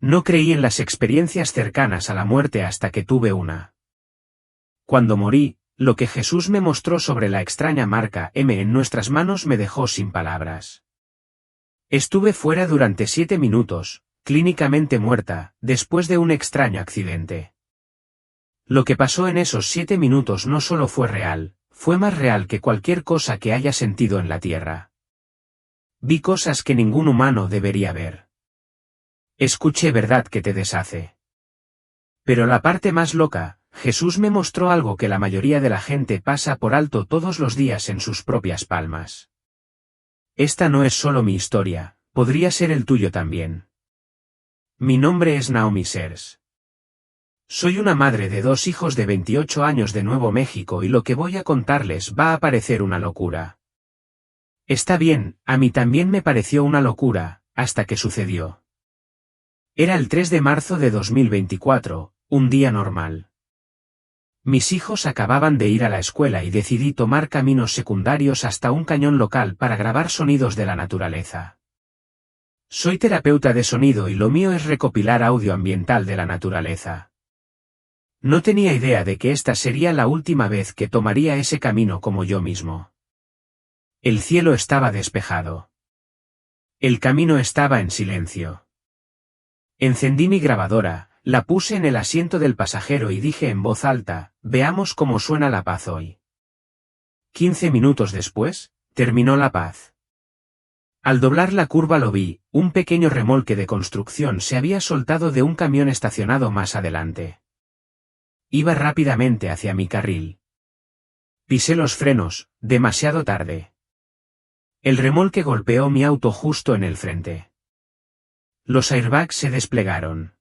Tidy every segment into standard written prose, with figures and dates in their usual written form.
No creí en las experiencias cercanas a la muerte hasta que tuve una. Cuando morí, lo que Jesús me mostró sobre la extraña marca M en nuestras manos me dejó sin palabras. Estuve fuera durante 7 minutos, clínicamente muerta, después de un extraño accidente. Lo que pasó en esos 7 minutos no solo fue real, fue más real que cualquier cosa que haya sentido en la tierra. Vi cosas que ningún humano debería ver. Escuché verdad que te deshace. Pero la parte más loca, Jesús me mostró algo que la mayoría de la gente pasa por alto todos los días en sus propias palmas. Esta no es solo mi historia, podría ser el tuyo también. Mi nombre es Naomi Sears. Soy una madre de 2 hijos de 28 años de Nuevo México y lo que voy a contarles va a parecer una locura. Está bien, a mí también me pareció una locura, hasta que sucedió. Era el 3 de marzo de 2024, un día normal. Mis hijos acababan de ir a la escuela y decidí tomar caminos secundarios hasta un cañón local para grabar sonidos de la naturaleza. Soy terapeuta de sonido y lo mío es recopilar audio ambiental de la naturaleza. No tenía idea de que esta sería la última vez que tomaría ese camino como yo mismo. El cielo estaba despejado. El camino estaba en silencio. Encendí mi grabadora, la puse en el asiento del pasajero y dije en voz alta, veamos cómo suena la paz hoy. 15 minutos después, terminó la paz. Al doblar la curva lo vi, un pequeño remolque de construcción se había soltado de un camión estacionado más adelante. Iba rápidamente hacia mi carril. Pisé los frenos, demasiado tarde. El remolque golpeó mi auto justo en el frente. Los airbags se desplegaron.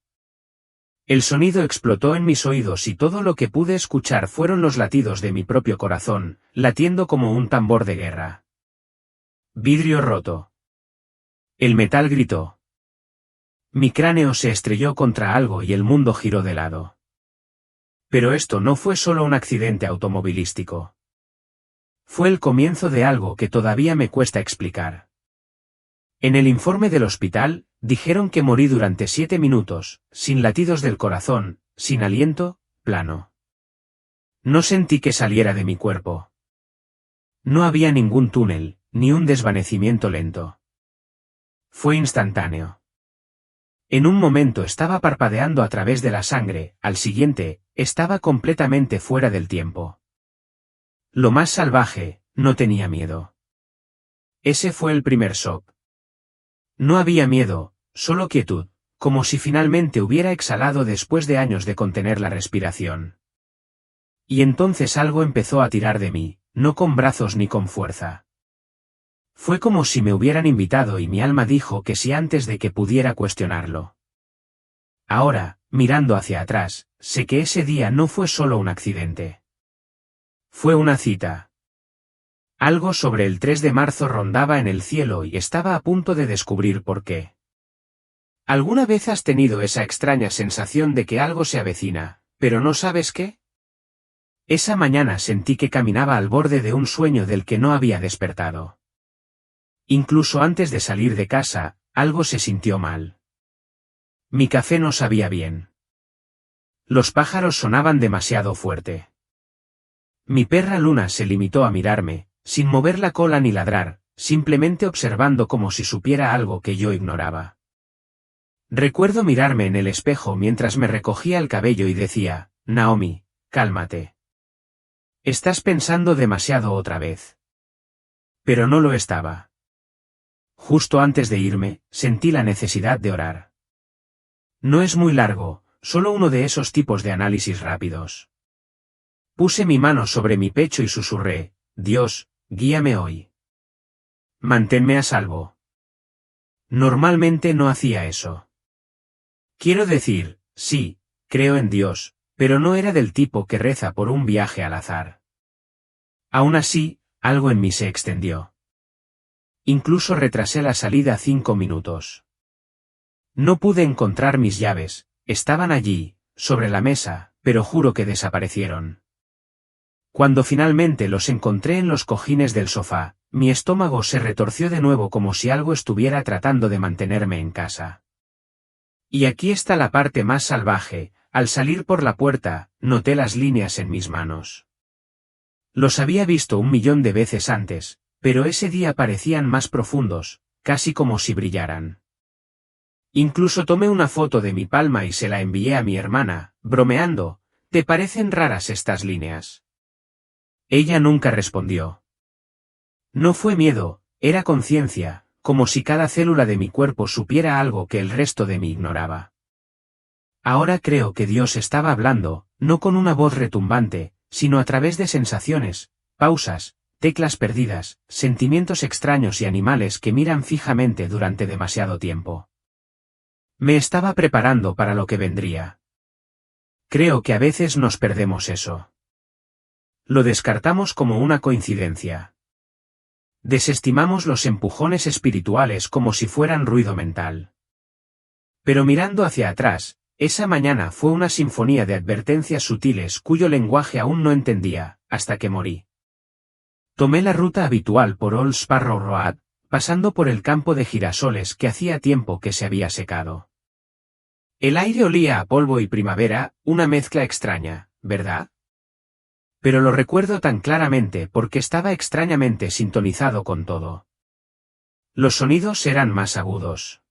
El sonido explotó en mis oídos y todo lo que pude escuchar fueron los latidos de mi propio corazón, latiendo como un tambor de guerra. Vidrio roto. El metal gritó. Mi cráneo se estrelló contra algo y el mundo giró de lado. Pero esto no fue solo un accidente automovilístico. Fue el comienzo de algo que todavía me cuesta explicar. En el informe del hospital, dijeron que morí durante 7 minutos, sin latidos del corazón, sin aliento, plano. No sentí que saliera de mi cuerpo. No había ningún túnel, ni un desvanecimiento lento. Fue instantáneo. En un momento estaba parpadeando a través de la sangre, al siguiente, estaba completamente fuera del tiempo. Lo más salvaje, no tenía miedo. Ese fue el primer shock. No había miedo, solo quietud, como si finalmente hubiera exhalado después de años de contener la respiración. Y entonces algo empezó a tirar de mí, no con brazos ni con fuerza. Fue como si me hubieran invitado y mi alma dijo que sí antes de que pudiera cuestionarlo. Ahora, mirando hacia atrás, sé que ese día no fue solo un accidente. Fue una cita. Algo sobre el 3 de marzo rondaba en el cielo y estaba a punto de descubrir por qué. ¿Alguna vez has tenido esa extraña sensación de que algo se avecina, pero no sabes qué? Esa mañana sentí que caminaba al borde de un sueño del que no había despertado. Incluso antes de salir de casa, algo se sintió mal. Mi café no sabía bien. Los pájaros sonaban demasiado fuerte. Mi perra Luna se limitó a mirarme, sin mover la cola ni ladrar, simplemente observando como si supiera algo que yo ignoraba. Recuerdo mirarme en el espejo mientras me recogía el cabello y decía, Naomi, cálmate. Estás pensando demasiado otra vez. Pero no lo estaba. Justo antes de irme, sentí la necesidad de orar. No es muy largo, solo uno de esos tipos de análisis rápidos. Puse mi mano sobre mi pecho y susurré, Dios, guíame hoy. Manténme a salvo. Normalmente no hacía eso. Quiero decir, sí, creo en Dios, pero no era del tipo que reza por un viaje al azar. Aún así, algo en mí se extendió. Incluso retrasé la salida 5 minutos. No pude encontrar mis llaves, estaban allí, sobre la mesa, pero juro que desaparecieron. Cuando finalmente los encontré en los cojines del sofá, mi estómago se retorció de nuevo como si algo estuviera tratando de mantenerme en casa. Y aquí está la parte más salvaje: al salir por la puerta, noté las líneas en mis manos. Los había visto 1.000.000 de veces antes, pero ese día parecían más profundos, casi como si brillaran. Incluso tomé una foto de mi palma y se la envié a mi hermana, bromeando: ¿te parecen raras estas líneas? Ella nunca respondió. No fue miedo, era conciencia, como si cada célula de mi cuerpo supiera algo que el resto de mí ignoraba. Ahora creo que Dios estaba hablando, no con una voz retumbante, sino a través de sensaciones, pausas, teclas perdidas, sentimientos extraños y animales que miran fijamente durante demasiado tiempo. Me estaba preparando para lo que vendría. Creo que a veces nos perdemos eso. Lo descartamos como una coincidencia. Desestimamos los empujones espirituales como si fueran ruido mental. Pero mirando hacia atrás, esa mañana fue una sinfonía de advertencias sutiles cuyo lenguaje aún no entendía, hasta que morí. Tomé la ruta habitual por Old Sparrow Road, pasando por el campo de girasoles que hacía tiempo que se había secado. El aire olía a polvo y primavera, una mezcla extraña, ¿verdad? Pero lo recuerdo tan claramente porque estaba extrañamente sintonizado con todo. Los sonidos eran más agudos.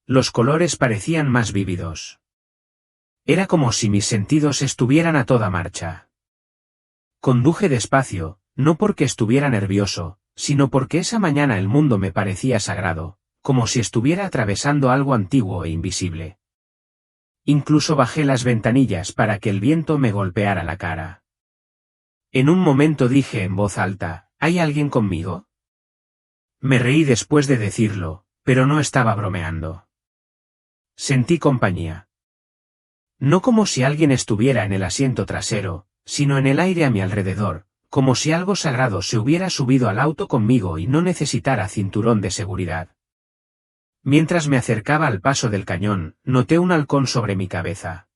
Los colores parecían más vívidos. Era como si mis sentidos estuvieran a toda marcha. Conduje despacio, no porque estuviera nervioso, sino porque esa mañana el mundo me parecía sagrado, como si estuviera atravesando algo antiguo e invisible. Incluso bajé las ventanillas para que el viento me golpeara la cara. En un momento dije en voz alta: ¿hay alguien conmigo? Me reí después de decirlo, pero no estaba bromeando. Sentí compañía. No como si alguien estuviera en el asiento trasero, sino en el aire a mi alrededor, como si algo sagrado se hubiera subido al auto conmigo y no necesitara cinturón de seguridad. Mientras me acercaba al paso del cañón, noté un halcón sobre mi cabeza.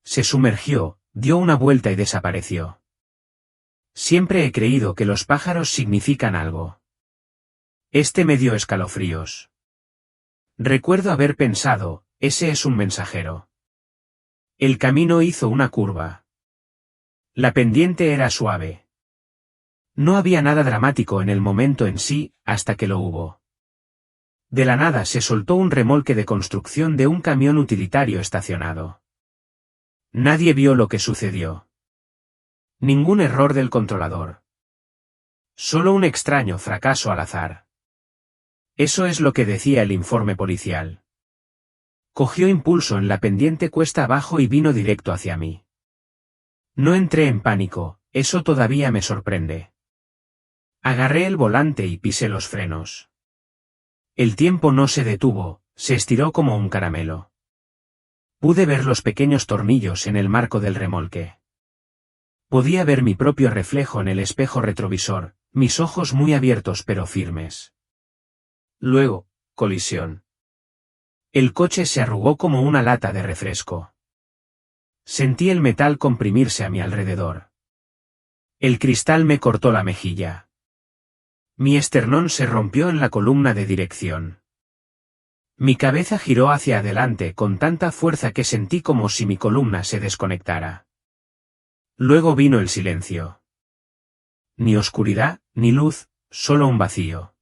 Se sumergió, dio una vuelta y desapareció. Siempre he creído que los pájaros significan algo. Este me dio escalofríos. Recuerdo haber pensado: ese es un mensajero. El camino hizo una curva. La pendiente era suave. No había nada dramático en el momento en sí, hasta que lo hubo. De la nada se soltó un remolque de construcción de un camión utilitario estacionado. Nadie vio lo que sucedió. Ningún error del controlador. Solo un extraño fracaso al azar. Eso es lo que decía el informe policial. Cogió impulso en la pendiente cuesta abajo y vino directo hacia mí. No entré en pánico, eso todavía me sorprende. Agarré el volante y pisé los frenos. El tiempo no se detuvo, se estiró como un caramelo. Pude ver los pequeños tornillos en el marco del remolque. Podía ver mi propio reflejo en el espejo retrovisor, mis ojos muy abiertos pero firmes. Luego, colisión. El coche se arrugó como una lata de refresco. Sentí el metal comprimirse a mi alrededor. El cristal me cortó la mejilla. Mi esternón se rompió en la columna de dirección. Mi cabeza giró hacia adelante con tanta fuerza que sentí como si mi columna se desconectara. Luego vino el silencio. Ni oscuridad, ni luz, solo un vacío.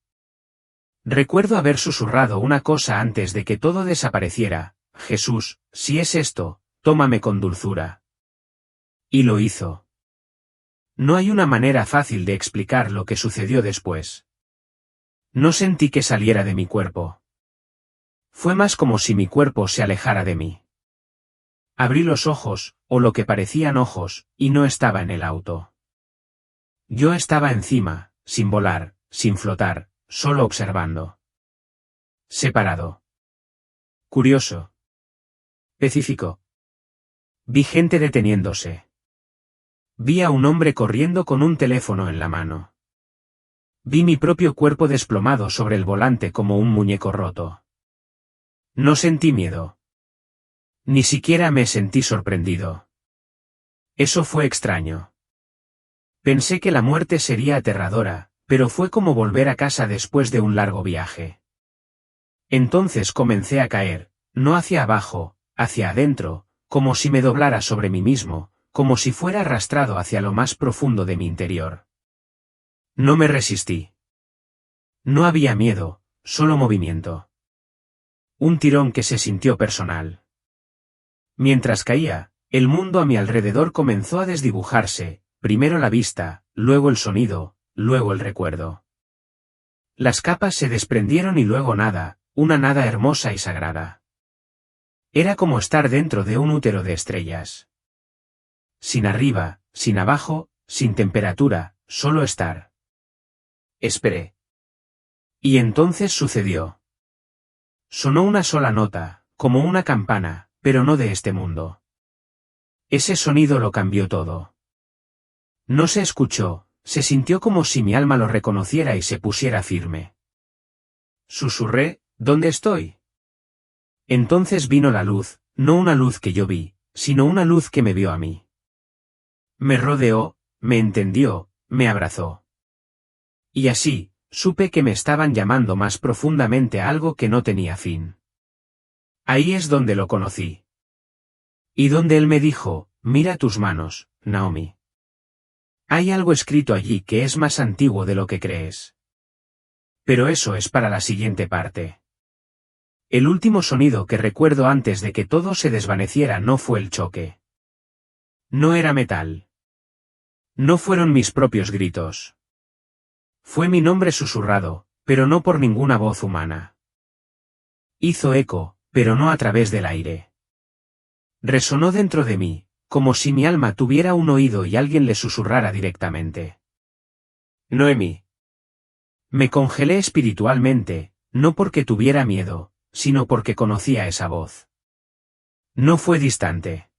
Recuerdo haber susurrado una cosa antes de que todo desapareciera: Jesús, si es esto, tómame con dulzura. Y lo hizo. No hay una manera fácil de explicar lo que sucedió después. No sentí que saliera de mi cuerpo. Fue más como si mi cuerpo se alejara de mí. Abrí los ojos, o lo que parecían ojos, y no estaba en el auto. Yo estaba encima, sin volar, sin flotar, solo observando. Separado. Curioso. Específico. Vi gente deteniéndose. Vi a un hombre corriendo con un teléfono en la mano. Vi mi propio cuerpo desplomado sobre el volante como un muñeco roto. No sentí miedo. Ni siquiera me sentí sorprendido. Eso fue extraño. Pensé que la muerte sería aterradora, pero fue como volver a casa después de un largo viaje. Entonces comencé a caer, no hacia abajo, hacia adentro, como si me doblara sobre mí mismo, como si fuera arrastrado hacia lo más profundo de mi interior. No me resistí. No había miedo, solo movimiento. Un tirón que se sintió personal. Mientras caía, el mundo a mi alrededor comenzó a desdibujarse, primero la vista, luego el sonido, luego el recuerdo. Las capas se desprendieron y luego nada, una nada hermosa y sagrada. Era como estar dentro de un útero de estrellas. Sin arriba, sin abajo, sin temperatura, solo estar. Esperé. Y entonces sucedió. Sonó una sola nota, como una campana, pero no de este mundo. Ese sonido lo cambió todo. No se escuchó, se sintió como si mi alma lo reconociera y se pusiera firme. Susurré, ¿dónde estoy? Entonces vino la luz, no una luz que yo vi, sino una luz que me vio a mí. Me rodeó, me entendió, me abrazó. Y así, supe que me estaban llamando más profundamente a algo que no tenía fin. Ahí es donde lo conocí. Y donde él me dijo, mira tus manos, Naomi. Hay algo escrito allí que es más antiguo de lo que crees. Pero eso es para la siguiente parte. El último sonido que recuerdo antes de que todo se desvaneciera no fue el choque. No era metal. No fueron mis propios gritos. Fue mi nombre susurrado, pero no por ninguna voz humana. Hizo eco, pero no a través del aire. Resonó dentro de mí, como si mi alma tuviera un oído y alguien le susurrara directamente. Noemi. Me congelé espiritualmente, no porque tuviera miedo, sino porque conocía esa voz. No fue distante.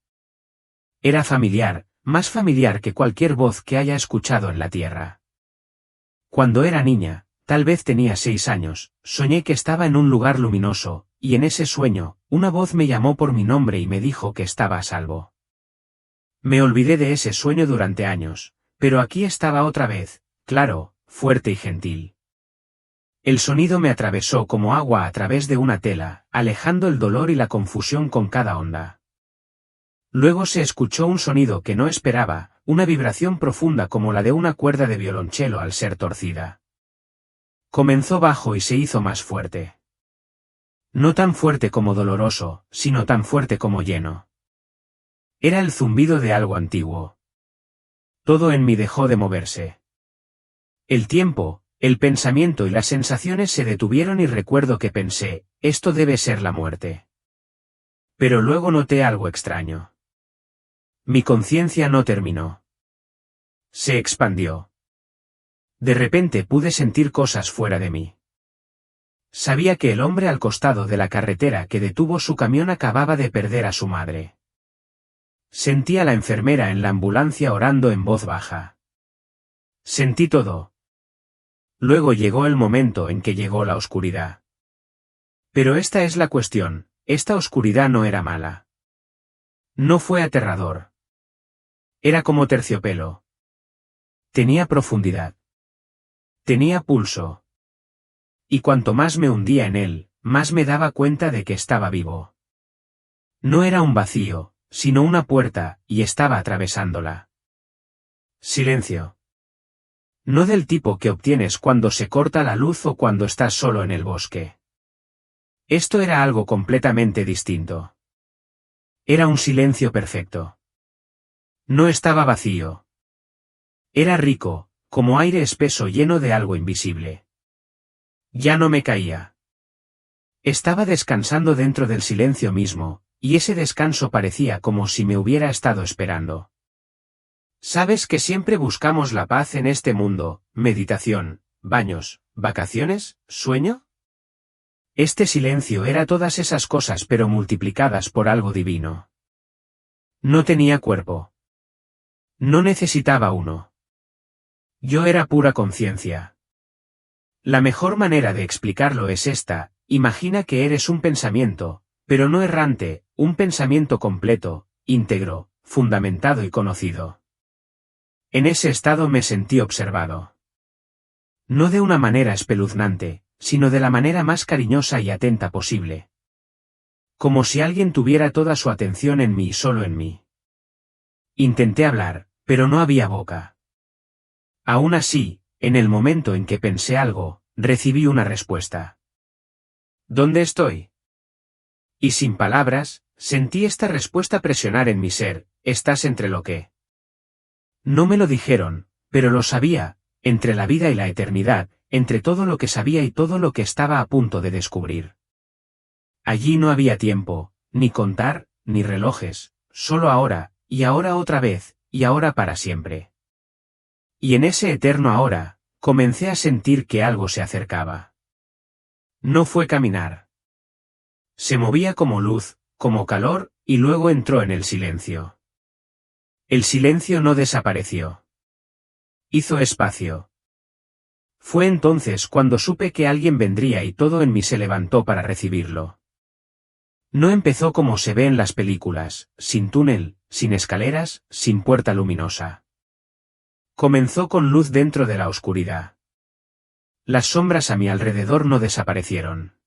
Era familiar, más familiar que cualquier voz que haya escuchado en la tierra. Cuando era niña, tal vez tenía 6 años, soñé que estaba en un lugar luminoso, y en ese sueño, una voz me llamó por mi nombre y me dijo que estaba a salvo. Me olvidé de ese sueño durante años, pero aquí estaba otra vez, claro, fuerte y gentil. El sonido me atravesó como agua a través de una tela, alejando el dolor y la confusión con cada onda. Luego se escuchó un sonido que no esperaba, una vibración profunda como la de una cuerda de violonchelo al ser torcida. Comenzó bajo y se hizo más fuerte. No tan fuerte como doloroso, sino tan fuerte como lleno. Era el zumbido de algo antiguo. Todo en mí dejó de moverse. El tiempo, el pensamiento y las sensaciones se detuvieron y recuerdo que pensé, esto debe ser la muerte. Pero luego noté algo extraño. Mi conciencia no terminó. Se expandió. De repente pude sentir cosas fuera de mí. Sabía que el hombre al costado de la carretera que detuvo su camión acababa de perder a su madre. Sentí a la enfermera en la ambulancia orando en voz baja. Sentí todo. Luego llegó el momento en que llegó la oscuridad. Pero esta es la cuestión, esta oscuridad no era mala. No fue aterrador. Era como terciopelo. Tenía profundidad. Tenía pulso. Y cuanto más me hundía en él, más me daba cuenta de que estaba vivo. No era un vacío, sino una puerta, y estaba atravesándola. Silencio. No del tipo que obtienes cuando se corta la luz o cuando estás solo en el bosque. Esto era algo completamente distinto. Era un silencio perfecto. No estaba vacío. Era rico, como aire espeso lleno de algo invisible. Ya no me caía. Estaba descansando dentro del silencio mismo, y ese descanso parecía como si me hubiera estado esperando. Sabes que siempre buscamos la paz en este mundo, meditación, baños, vacaciones, sueño. Este silencio era todas esas cosas pero multiplicadas por algo divino. No tenía cuerpo. No necesitaba uno. Yo era pura conciencia. La mejor manera de explicarlo es esta, imagina que eres un pensamiento, pero no errante, un pensamiento completo, íntegro, fundamentado y conocido. En ese estado me sentí observado. No de una manera espeluznante, sino de la manera más cariñosa y atenta posible. Como si alguien tuviera toda su atención en mí y solo en mí. Intenté hablar, pero no había boca. Aún así, en el momento en que pensé algo, recibí una respuesta. ¿Dónde estoy? Y sin palabras, sentí esta respuesta presionar en mi ser, estás entre lo que. No me lo dijeron, pero lo sabía, entre la vida y la eternidad, entre todo lo que sabía y todo lo que estaba a punto de descubrir. Allí no había tiempo, ni contar, ni relojes, solo ahora, y ahora otra vez, y ahora para siempre. Y en ese eterno ahora, comencé a sentir que algo se acercaba. No fue caminar. Se movía como luz, como calor, y luego entró en el silencio. El silencio no desapareció. Hizo espacio. Fue entonces cuando supe que alguien vendría y todo en mí se levantó para recibirlo. No empezó como se ve en las películas, sin túnel, sin escaleras, sin puerta luminosa. Comenzó con luz dentro de la oscuridad. Las sombras a mi alrededor no desaparecieron.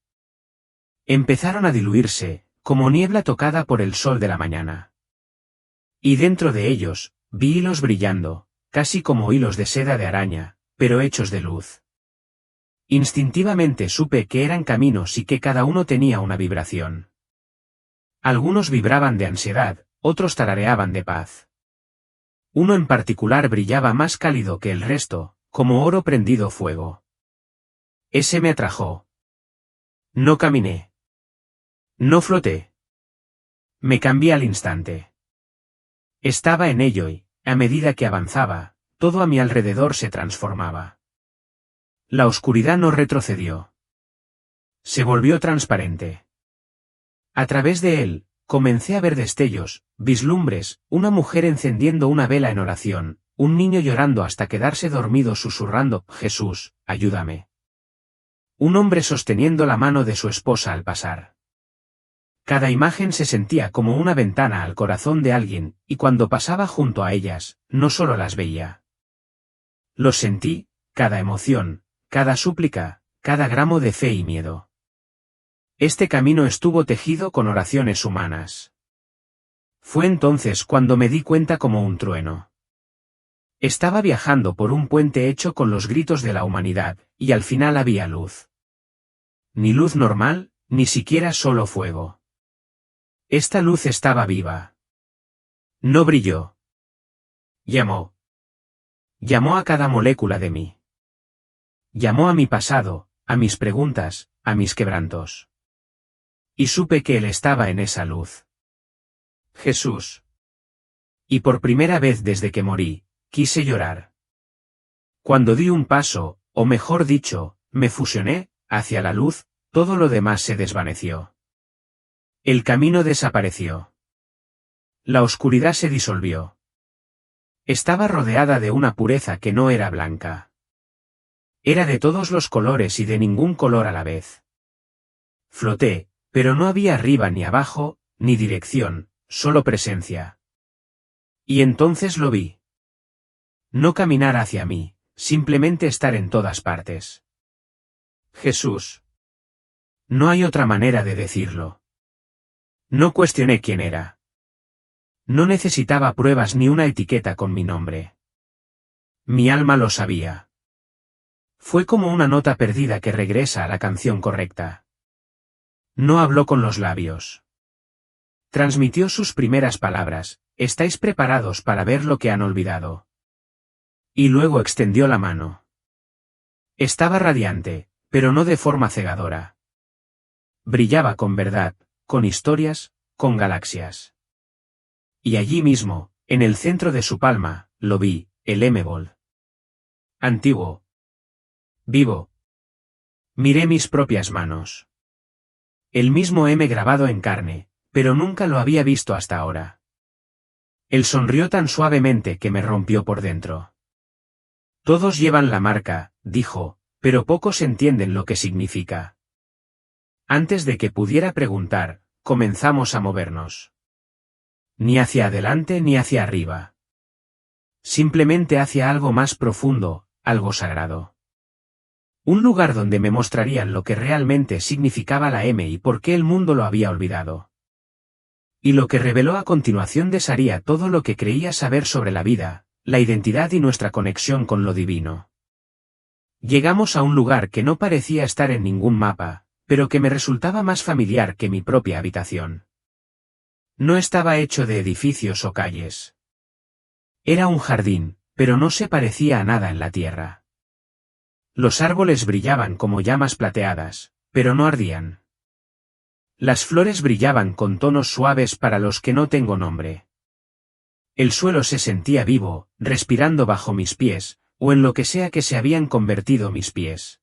Empezaron a diluirse, como niebla tocada por el sol de la mañana. Y dentro de ellos, vi hilos brillando, casi como hilos de seda de araña, pero hechos de luz. Instintivamente supe que eran caminos y que cada uno tenía una vibración. Algunos vibraban de ansiedad, otros tarareaban de paz. Uno en particular brillaba más cálido que el resto, como oro prendido fuego. Ese me atrajo. No caminé. No floté. Me cambié al instante. Estaba en ello y, a medida que avanzaba, todo a mi alrededor se transformaba. La oscuridad no retrocedió. Se volvió transparente. A través de él, comencé a ver destellos, vislumbres, una mujer encendiendo una vela en oración, un niño llorando hasta quedarse dormido susurrando, Jesús, ayúdame. Un hombre sosteniendo la mano de su esposa al pasar. Cada imagen se sentía como una ventana al corazón de alguien, y cuando pasaba junto a ellas, no solo las veía. Los sentí, cada emoción, cada súplica, cada gramo de fe y miedo. Este camino estuvo tejido con oraciones humanas. Fue entonces cuando me di cuenta como un trueno. Estaba viajando por un puente hecho con los gritos de la humanidad, y al final había luz. Ni luz normal, ni siquiera solo fuego. Esta luz estaba viva. No brilló. Llamó. Llamó a cada molécula de mí. Llamó a mi pasado, a mis preguntas, a mis quebrantos. Y supe que él estaba en esa luz. Jesús. Y por primera vez desde que morí, quise llorar. Cuando di un paso, o mejor dicho, me fusioné, hacia la luz, todo lo demás se desvaneció. El camino desapareció. La oscuridad se disolvió. Estaba rodeada de una pureza que no era blanca. Era de todos los colores y de ningún color a la vez. Floté, pero no había arriba ni abajo, ni dirección, solo presencia. Y entonces lo vi. No caminar hacia mí, simplemente estar en todas partes. Jesús. No hay otra manera de decirlo. No cuestioné quién era. No necesitaba pruebas ni una etiqueta con mi nombre. Mi alma lo sabía. Fue como una nota perdida que regresa a la canción correcta. No habló con los labios. Transmitió sus primeras palabras, ¿estáis preparados para ver lo que han olvidado? Y luego extendió la mano. Estaba radiante, pero no de forma cegadora. Brillaba con verdad, con historias, con galaxias. Y allí mismo, en el centro de su palma, lo vi, el Emebold. Antiguo. Vivo. Miré mis propias manos. El mismo M grabado en carne, pero nunca lo había visto hasta ahora. Él sonrió tan suavemente que me rompió por dentro. Todos llevan la marca, dijo, pero pocos entienden lo que significa. Antes de que pudiera preguntar, comenzamos a movernos. Ni hacia adelante ni hacia arriba. Simplemente hacia algo más profundo, algo sagrado. Un lugar donde me mostrarían lo que realmente significaba la M y por qué el mundo lo había olvidado. Y lo que reveló a continuación desharía todo lo que creía saber sobre la vida, la identidad y nuestra conexión con lo divino. Llegamos a un lugar que no parecía estar en ningún mapa, pero que me resultaba más familiar que mi propia habitación. No estaba hecho de edificios o calles. Era un jardín, pero no se parecía a nada en la tierra. Los árboles brillaban como llamas plateadas, pero no ardían. Las flores brillaban con tonos suaves para los que no tengo nombre. El suelo se sentía vivo, respirando bajo mis pies, o en lo que sea que se habían convertido mis pies.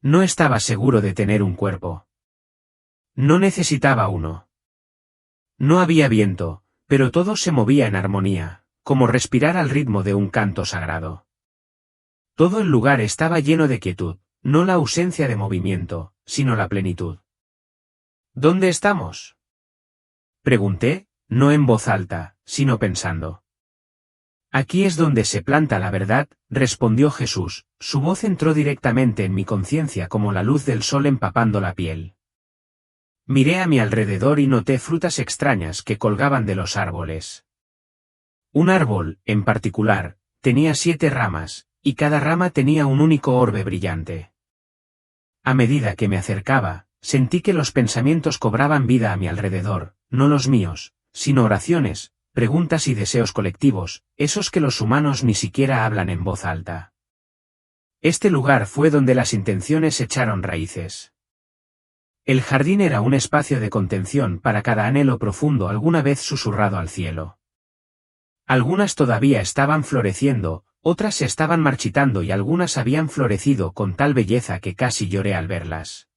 No estaba seguro de tener un cuerpo. No necesitaba uno. No había viento, pero todo se movía en armonía, como respirar al ritmo de un canto sagrado. Todo el lugar estaba lleno de quietud, no la ausencia de movimiento, sino la plenitud. ¿Dónde estamos?, pregunté, no en voz alta, sino pensando. Aquí es donde se planta la verdad, respondió Jesús, su voz entró directamente en mi conciencia como la luz del sol empapando la piel. Miré a mi alrededor y noté frutas extrañas que colgaban de los árboles. Un árbol, en particular, tenía 7 ramas, y cada rama tenía un único orbe brillante. A medida que me acercaba, sentí que los pensamientos cobraban vida a mi alrededor, no los míos, sino oraciones, preguntas y deseos colectivos, esos que los humanos ni siquiera hablan en voz alta. Este lugar fue donde las intenciones echaron raíces. El jardín era un espacio de contención para cada anhelo profundo alguna vez susurrado al cielo. Algunas todavía estaban floreciendo, otras se estaban marchitando y algunas habían florecido con tal belleza que casi lloré al verlas.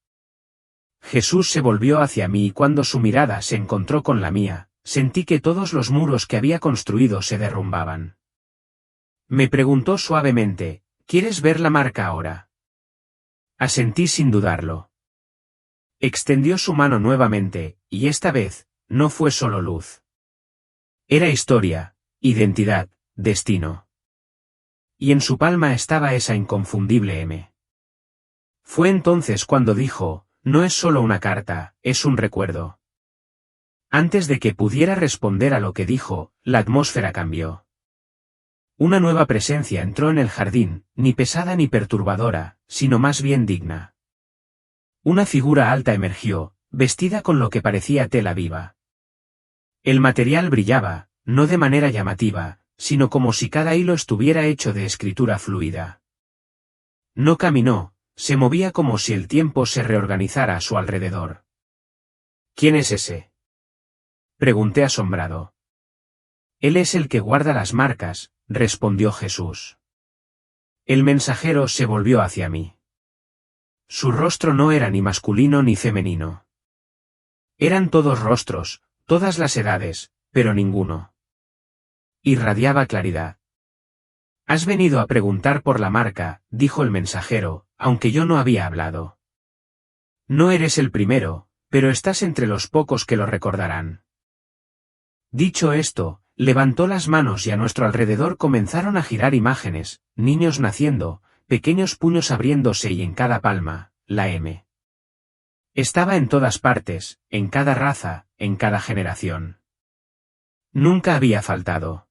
Jesús se volvió hacia mí y cuando su mirada se encontró con la mía, sentí que todos los muros que había construido se derrumbaban. Me preguntó suavemente, ¿quieres ver la marca ahora? Asentí sin dudarlo. Extendió su mano nuevamente, y esta vez, no fue solo luz. Era historia, identidad, destino. Y en su palma estaba esa inconfundible M. Fue entonces cuando dijo, no es solo una carta, es un recuerdo. Antes de que pudiera responder a lo que dijo, la atmósfera cambió. Una nueva presencia entró en el jardín, ni pesada ni perturbadora, sino más bien digna. Una figura alta emergió, vestida con lo que parecía tela viva. El material brillaba, no de manera llamativa, sino como si cada hilo estuviera hecho de escritura fluida. No caminó, se movía como si el tiempo se reorganizara a su alrededor. ¿Quién es ese?, pregunté asombrado. Él es el que guarda las marcas, respondió Jesús. El mensajero se volvió hacia mí. Su rostro no era ni masculino ni femenino. Eran todos rostros, todas las edades, pero ninguno irradiaba claridad. Has venido a preguntar por la marca, dijo el mensajero, aunque yo no había hablado. No eres el primero, pero estás entre los pocos que lo recordarán. Dicho esto, levantó las manos y a nuestro alrededor comenzaron a girar imágenes, niños naciendo, pequeños puños abriéndose y en cada palma, la M. Estaba en todas partes, en cada raza, en cada generación. Nunca había faltado.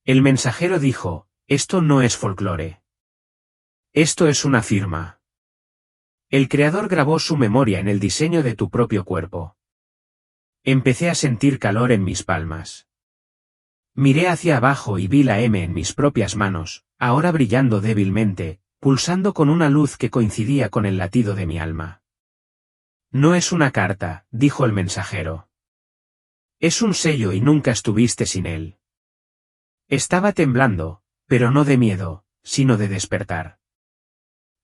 El mensajero dijo, esto no es folclore. Esto es una firma. El Creador grabó su memoria en el diseño de tu propio cuerpo. Empecé a sentir calor en mis palmas. Miré hacia abajo y vi la M en mis propias manos, ahora brillando débilmente, pulsando con una luz que coincidía con el latido de mi alma. No es una carta, dijo el mensajero. Es un sello y nunca estuviste sin él. Estaba temblando, pero no de miedo, sino de despertar.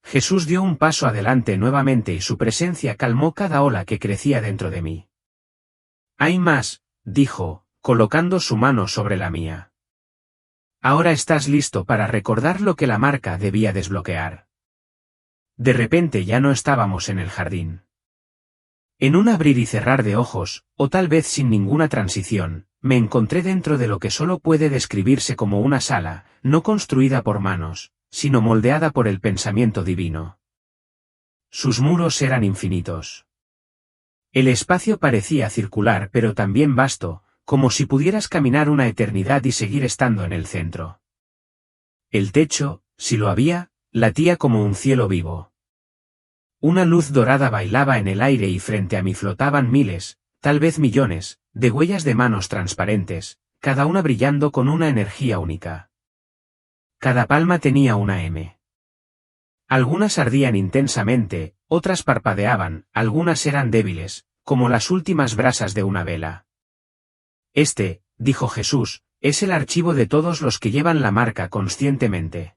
Jesús dio un paso adelante nuevamente y su presencia calmó cada ola que crecía dentro de mí. Hay más, dijo, colocando su mano sobre la mía. Ahora estás listo para recordar lo que la marca debía desbloquear. De repente ya no estábamos en el jardín. En un abrir y cerrar de ojos, o tal vez sin ninguna transición, me encontré dentro de lo que solo puede describirse como una sala, no construida por manos, sino moldeada por el pensamiento divino. Sus muros eran infinitos. El espacio parecía circular pero también vasto, como si pudieras caminar una eternidad y seguir estando en el centro. El techo, si lo había, latía como un cielo vivo. Una luz dorada bailaba en el aire y frente a mí flotaban miles, tal vez millones, de huellas de manos transparentes, cada una brillando con una energía única. Cada palma tenía una M. Algunas ardían intensamente, otras parpadeaban, algunas eran débiles, como las últimas brasas de una vela. Este, dijo Jesús, es el archivo de todos los que llevan la marca conscientemente.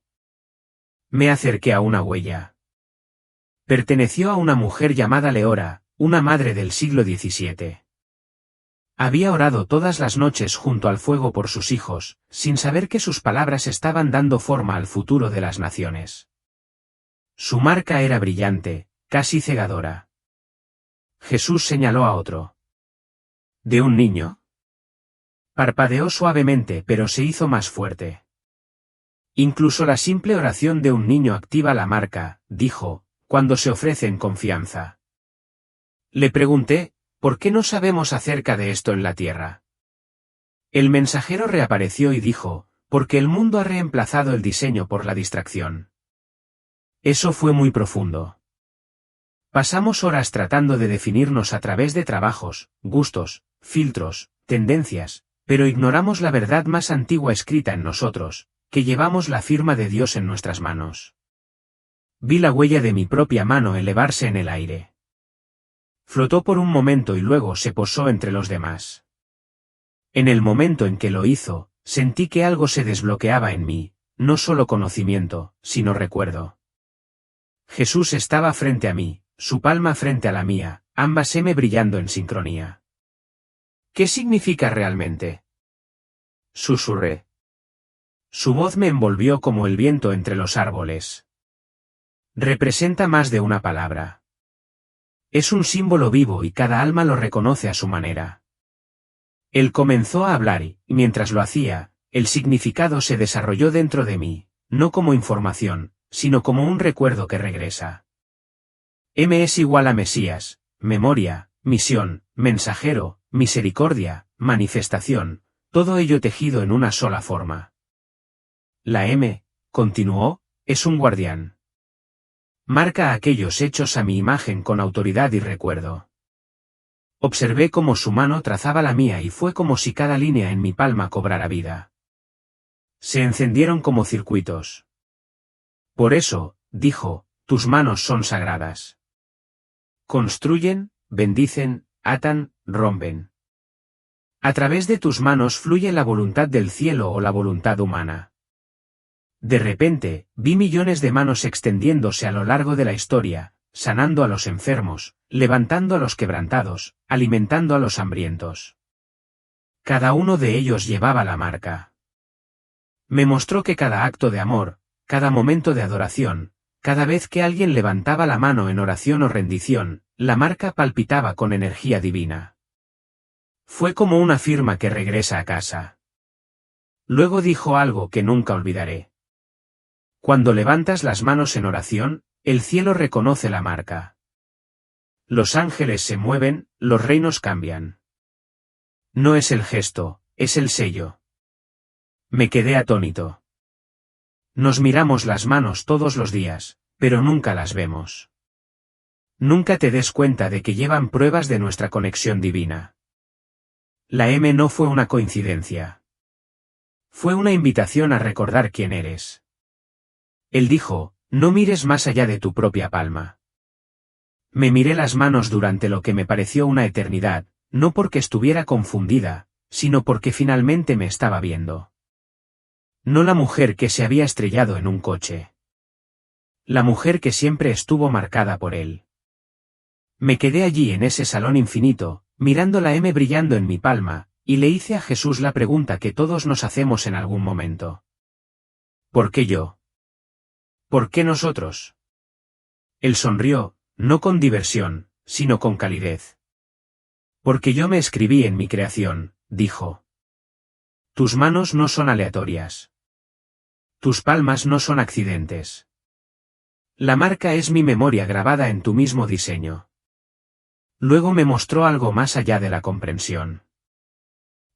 Me acerqué a una huella. Perteneció a una mujer llamada Leora, una madre del siglo XVII. Había orado todas las noches junto al fuego por sus hijos, sin saber que sus palabras estaban dando forma al futuro de las naciones. Su marca era brillante, casi cegadora. Jesús señaló a otro. ¿De un niño? Parpadeó suavemente pero se hizo más fuerte. Incluso la simple oración de un niño activa la marca, dijo, cuando se ofrece en confianza. Le pregunté, ¿por qué no sabemos acerca de esto en la tierra? El mensajero reapareció y dijo, porque el mundo ha reemplazado el diseño por la distracción. Eso fue muy profundo. Pasamos horas tratando de definirnos a través de trabajos, gustos, filtros, tendencias, pero ignoramos la verdad más antigua escrita en nosotros, que llevamos la firma de Dios en nuestras manos. Vi la huella de mi propia mano elevarse en el aire. Flotó por un momento y luego se posó entre los demás. En el momento en que lo hizo, sentí que algo se desbloqueaba en mí, no solo conocimiento, sino recuerdo. Jesús estaba frente a mí, su palma frente a la mía, ambas brillando en sincronía. ¿Qué significa realmente? Susurré. Su voz me envolvió como el viento entre los árboles. Representa más de una palabra. Es un símbolo vivo y cada alma lo reconoce a su manera. Él comenzó a hablar y, mientras lo hacía, el significado se desarrolló dentro de mí, no como información, sino como un recuerdo que regresa. M es igual a Mesías, memoria, misión, mensajero, misericordia, manifestación, todo ello tejido en una sola forma. La M, continuó, es un guardián. Marca aquellos hechos a mi imagen con autoridad y recuerdo. Observé cómo su mano trazaba la mía y fue como si cada línea en mi palma cobrara vida. Se encendieron como circuitos. Por eso, dijo, tus manos son sagradas. Construyen, bendicen, atan, rompen. A través de tus manos fluye la voluntad del cielo o la voluntad humana. De repente, vi millones de manos extendiéndose a lo largo de la historia, sanando a los enfermos, levantando a los quebrantados, alimentando a los hambrientos. Cada uno de ellos llevaba la marca. Me mostró que cada acto de amor, cada momento de adoración, cada vez que alguien levantaba la mano en oración o rendición, la marca palpitaba con energía divina. Fue como una firma que regresa a casa. Luego dijo algo que nunca olvidaré. Cuando levantas las manos en oración, el cielo reconoce la marca. Los ángeles se mueven, los reinos cambian. No es el gesto, es el sello. Me quedé atónito. Nos miramos las manos todos los días, pero nunca las vemos. Nunca te des cuenta de que llevan pruebas de nuestra conexión divina. La M no fue una coincidencia. Fue una invitación a recordar quién eres. Él dijo, no mires más allá de tu propia palma. Me miré las manos durante lo que me pareció una eternidad, no porque estuviera confundida, sino porque finalmente me estaba viendo. No la mujer que se había estrellado en un coche. La mujer que siempre estuvo marcada por él. Me quedé allí en ese salón infinito, mirando la M brillando en mi palma, y le hice a Jesús la pregunta que todos nos hacemos en algún momento. ¿Por qué yo? ¿Por qué nosotros? Él sonrió, no con diversión, sino con calidez. Porque yo me escribí en mi creación, dijo. Tus manos no son aleatorias. Tus palmas no son accidentes. La marca es mi memoria grabada en tu mismo diseño. Luego me mostró algo más allá de la comprensión.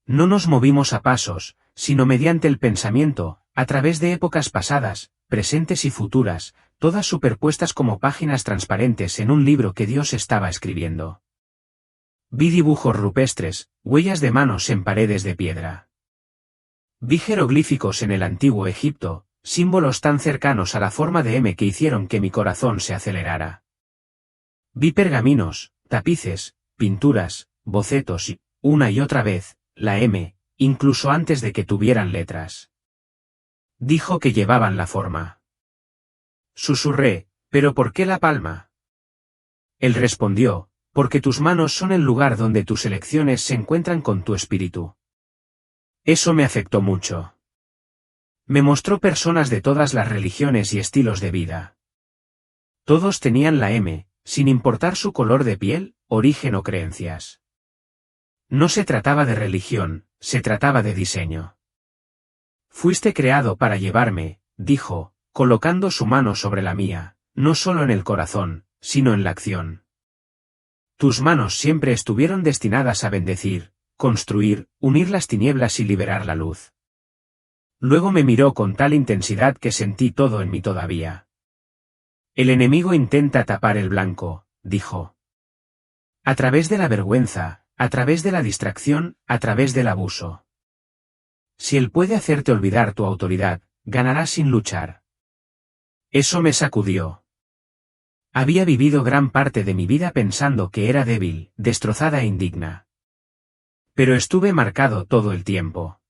No nos movimos a pasos, sino mediante el pensamiento, a través de épocas pasadas, presentes y futuras, todas superpuestas como páginas transparentes en un libro que Dios estaba escribiendo. Vi dibujos rupestres, huellas de manos en paredes de piedra. Vi jeroglíficos en el antiguo Egipto, símbolos tan cercanos a la forma de M que hicieron que mi corazón se acelerara. Vi pergaminos, tapices, pinturas, bocetos y, una y otra vez, la M, incluso antes de que tuvieran letras. Dijo que llevaban la forma. Susurré, ¿pero por qué la palma? Él respondió, porque tus manos son el lugar donde tus elecciones se encuentran con tu espíritu. Eso me afectó mucho. Me mostró personas de todas las religiones y estilos de vida. Todos tenían la M, sin importar su color de piel, origen o creencias. No se trataba de religión, se trataba de diseño. Fuiste creado para llevarme, dijo, colocando su mano sobre la mía, no solo en el corazón, sino en la acción. Tus manos siempre estuvieron destinadas a bendecir, construir, unir las tinieblas y liberar la luz. Luego me miró con tal intensidad que sentí todo en mí todavía. El enemigo intenta tapar el blanco, dijo. A través de la vergüenza, a través de la distracción, a través del abuso. Si él puede hacerte olvidar tu autoridad, ganarás sin luchar. Eso me sacudió. Había vivido gran parte de mi vida pensando que era débil, destrozada e indigna. Pero estuve marcado todo el tiempo.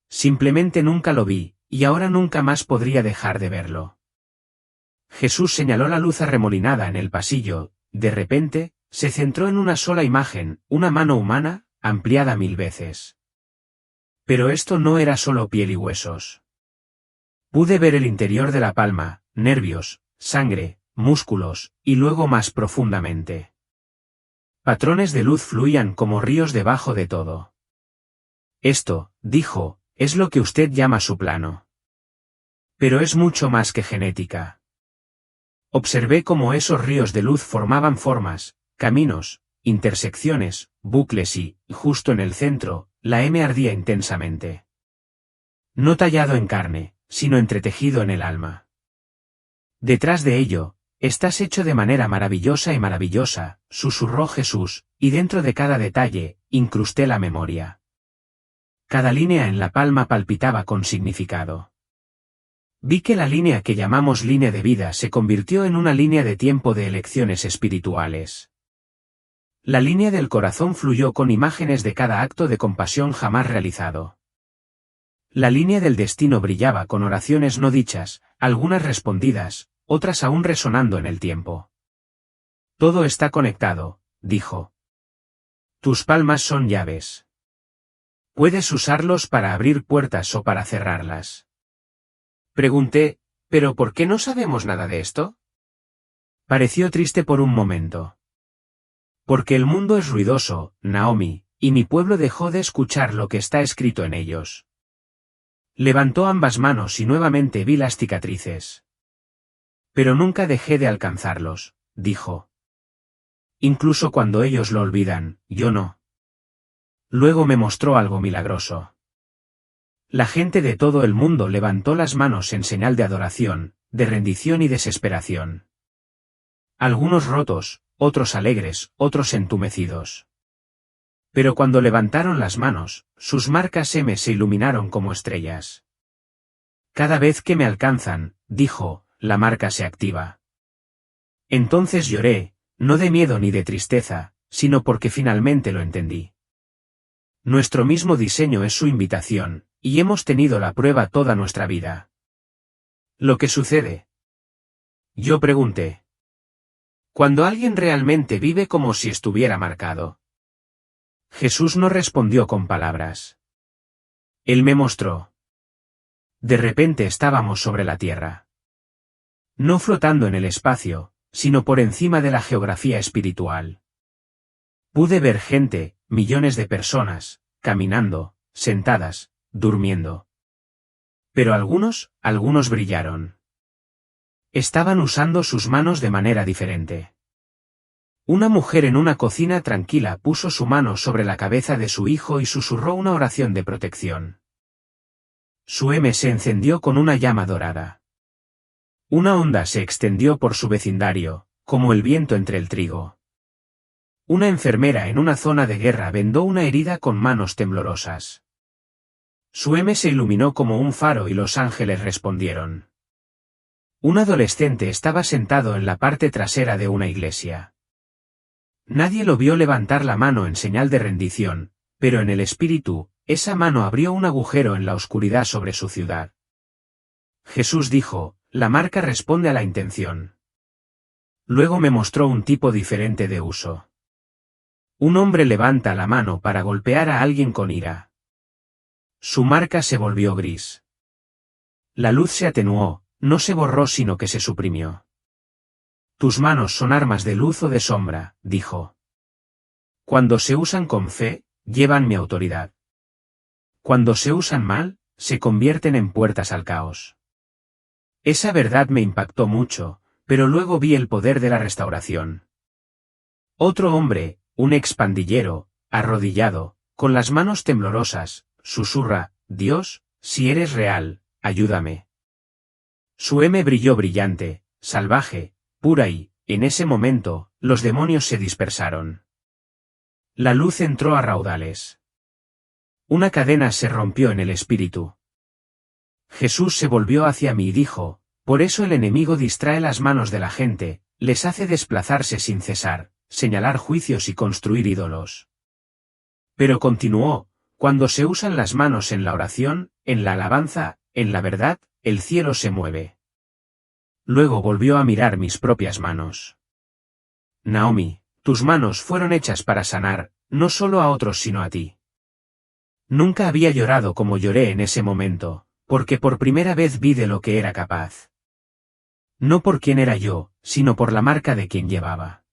Simplemente nunca lo vi, y ahora nunca más podría dejar de verlo. Jesús señaló la luz arremolinada en el pasillo, de repente, se centró en una sola imagen, una mano humana, ampliada 1000 veces. Pero esto no era solo piel y huesos. Pude ver el interior de la palma, nervios, sangre, músculos, y luego más profundamente. Patrones de luz fluían como ríos debajo de todo. Esto, dijo, es lo que usted llama su plano. Pero es mucho más que genética. Observé cómo esos ríos de luz formaban formas, caminos, intersecciones, bucles y, justo en el centro, la M ardía intensamente. No tallado en carne, sino entretejido en el alma. Detrás de ello, estás hecho de manera maravillosa y maravillosa, susurró Jesús, y dentro de cada detalle, incrusté la memoria. Cada línea en la palma palpitaba con significado. Vi que la línea que llamamos línea de vida se convirtió en una línea de tiempo de elecciones espirituales. La línea del corazón fluyó con imágenes de cada acto de compasión jamás realizado. La línea del destino brillaba con oraciones no dichas, algunas respondidas, otras aún resonando en el tiempo. Todo está conectado, dijo. Tus palmas son llaves. Puedes usarlos para abrir puertas o para cerrarlas. Pregunté, ¿pero por qué no sabemos nada de esto? Pareció triste por un momento. Porque el mundo es ruidoso, Naomi, y mi pueblo dejó de escuchar lo que está escrito en ellos. Levantó ambas manos y nuevamente vi las cicatrices. Pero nunca dejé de alcanzarlos, dijo. Incluso cuando ellos lo olvidan, yo no. Luego me mostró algo milagroso. La gente de todo el mundo levantó las manos en señal de adoración, de rendición y desesperación. Algunos rotos, otros alegres, otros entumecidos. Pero cuando levantaron las manos, sus marcas M se iluminaron como estrellas. Cada vez que me alcanzan, dijo, la marca se activa. Entonces lloré, no de miedo ni de tristeza, sino porque finalmente lo entendí. Nuestro mismo diseño es su invitación, y hemos tenido la prueba toda nuestra vida. ¿Lo que sucede? Yo pregunté. Cuando alguien realmente vive como si estuviera marcado. Jesús no respondió con palabras. Él me mostró. De repente estábamos sobre la tierra. No flotando en el espacio, sino por encima de la geografía espiritual. Pude ver gente, millones de personas, caminando, sentadas, durmiendo. Pero algunos brillaron. Estaban usando sus manos de manera diferente. Una mujer en una cocina tranquila puso su mano sobre la cabeza de su hijo y susurró una oración de protección. Su M se encendió con una llama dorada. Una onda se extendió por su vecindario, como el viento entre el trigo. Una enfermera en una zona de guerra vendó una herida con manos temblorosas. Su M se iluminó como un faro y los ángeles respondieron. Un adolescente estaba sentado en la parte trasera de una iglesia. Nadie lo vio levantar la mano en señal de rendición, pero en el espíritu, esa mano abrió un agujero en la oscuridad sobre su ciudad. Jesús dijo, la marca responde a la intención. Luego me mostró un tipo diferente de uso. Un hombre levanta la mano para golpear a alguien con ira. Su marca se volvió gris. La luz se atenuó, no se borró sino que se suprimió. Tus manos son armas de luz o de sombra, dijo. Cuando se usan con fe, llevan mi autoridad. Cuando se usan mal, se convierten en puertas al caos. Esa verdad me impactó mucho, pero luego vi el poder de la restauración. Otro hombre, un expandillero, arrodillado, con las manos temblorosas, susurra, Dios, si eres real, ayúdame. Su M brilló brillante, salvaje, pura y, en ese momento, los demonios se dispersaron. La luz entró a raudales. Una cadena se rompió en el espíritu. Jesús se volvió hacia mí y dijo, por eso el enemigo distrae las manos de la gente, les hace desplazarse sin cesar, señalar juicios y construir ídolos. Pero continuó, cuando se usan las manos en la oración, en la alabanza, en la verdad, el cielo se mueve. Luego volvió a mirar mis propias manos. Naomi, tus manos fueron hechas para sanar, no solo a otros sino a ti. Nunca había llorado como lloré en ese momento, porque por primera vez vi de lo que era capaz. No por quién era yo, sino por la marca de quien llevaba.